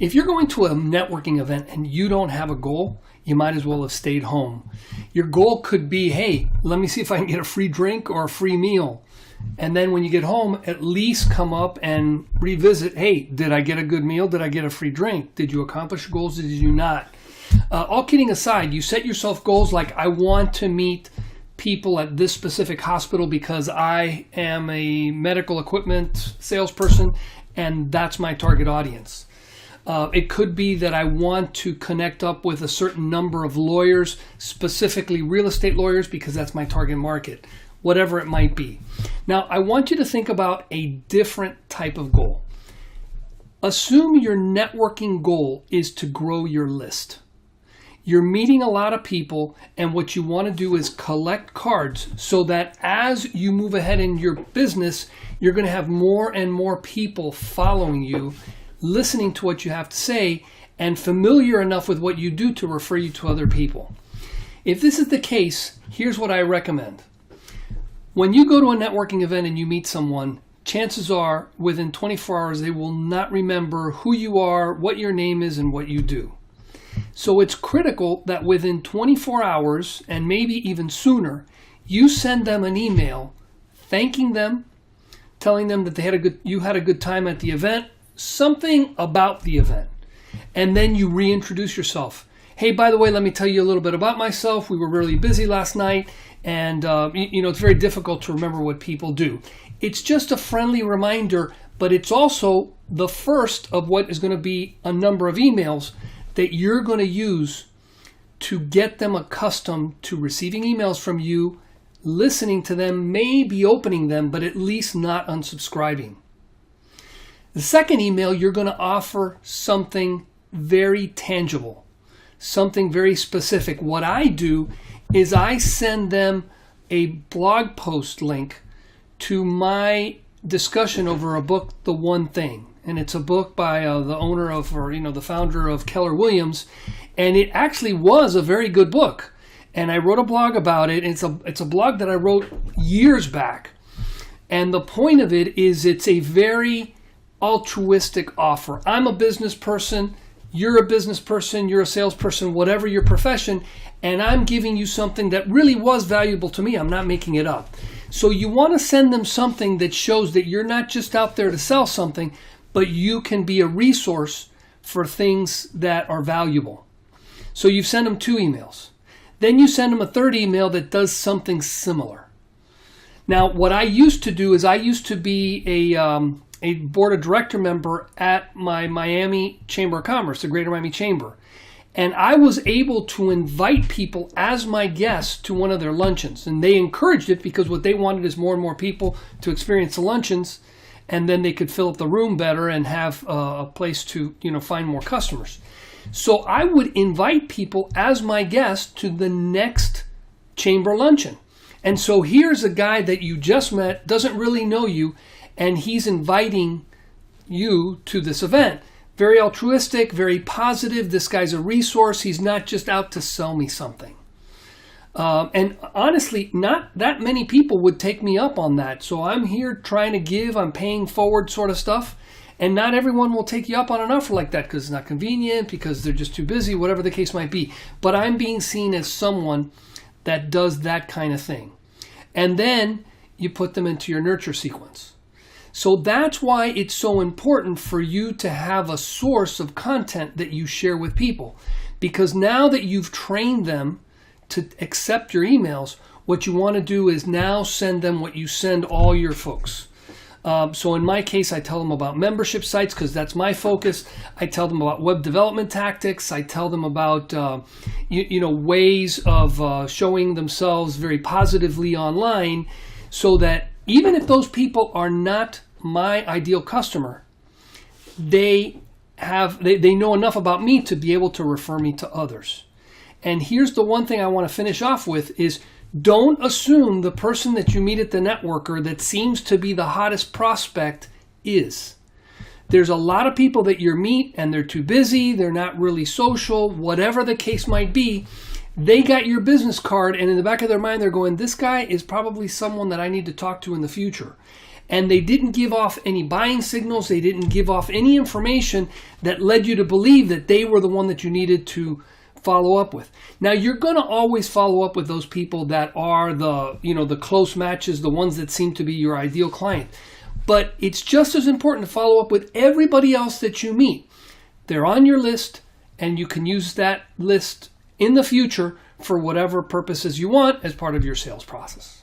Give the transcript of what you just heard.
If you're going to a networking event and you don't have a goal, you might as well have stayed home. Your goal could be, hey, let me see if I can get a free drink or a free meal. And then when you get home, at least come up and revisit, hey, did I get a good meal? Did I get a free drink? Did you accomplish goals? Did you not? All kidding aside, you set yourself goals like, I want to meet people at this specific hospital because I am a medical equipment salesperson and that's my target audience. It could be that I want to connect up with a certain number of lawyers, specifically real estate lawyers, because that's my target market, whatever it might be. Now, I want you to think about a different type of goal. Assume your networking goal is to grow your list. You're meeting a lot of people, and what you want to do is collect cards so that as you move ahead in your business, you're going to have more and more people following you, listening to what you have to say, and familiar enough with what you do to refer you to other people. If this is the case, here's what I recommend. When you go to a networking event and you meet someone, chances are within 24 hours they will not remember who you are, what your name is, and what you do. So it's critical that within 24 hours, and maybe even sooner, you send them an email thanking them, telling them that you had a good time at the event, something about the event. And then you reintroduce yourself. Hey, by the way, let me tell you a little bit about myself. We were really busy last night, and it's very difficult to remember what people do. It's just a friendly reminder, but it's also the first of what is going to be a number of emails that you're going to use to get them accustomed to receiving emails from you, listening to them, maybe opening them, but at least not unsubscribing. The second email, you're going to offer something very tangible, something very specific. What I do is I send them a blog post link to my discussion over a book, The One Thing. And it's a book by the owner of, the founder of Keller Williams. And it actually was a very good book. And I wrote a blog about it. It's a blog that I wrote years back. And the point of it is it's a very altruistic offer. I'm a business person. You're a business person. You're a salesperson, whatever your profession. And I'm giving you something that really was valuable to me. I'm not making it up. So you want to send them something that shows that you're not just out there to sell something, but you can be a resource for things that are valuable. So you send them 2 emails. Then you send them a third email that does something similar. Now, what I used to do is I used to be a board of director member at my Miami Chamber of Commerce, the Greater Miami Chamber. And I was able to invite people as my guests to one of their luncheons. And they encouraged it because what they wanted is more and more people to experience the luncheons. And then they could fill up the room better and have a place to, find more customers. So I would invite people as my guest to the next chamber luncheon. And so here's a guy that you just met, doesn't really know you, and he's inviting you to this event. Very altruistic, very positive. This guy's a resource. He's not just out to sell me something. And honestly, not that many people would take me up on that. So I'm here trying to give, I'm paying forward sort of stuff. And not everyone will take you up on an offer like that because it's not convenient, because they're just too busy, whatever the case might be. But I'm being seen as someone that does that kind of thing. And then you put them into your nurture sequence. So that's why it's so important for you to have a source of content that you share with people. Because now that you've trained them to accept your emails, what you want to do is now send them what you send all your folks. So in my case, I tell them about membership sites because that's my focus. I tell them about web development tactics. I tell them about ways of showing themselves very positively online, so that even if those people are not my ideal customer, they know enough about me to be able to refer me to others. And here's the one thing I want to finish off with is, don't assume the person that you meet at the networker that seems to be the hottest prospect is. There's a lot of people that you meet and they're too busy, they're not really social, whatever the case might be. They got your business card and in the back of their mind they're going, this guy is probably someone that I need to talk to in the future. and they didn't give off any buying signals. They didn't give off any information that led you to believe that they were the one that you needed to follow up with. Now, you're going to always follow up with those people that are the close matches, the ones that seem to be your ideal client. But it's just as important to follow up with everybody else that you meet. They're on your list, and you can use that list in the future for whatever purposes you want as part of your sales process.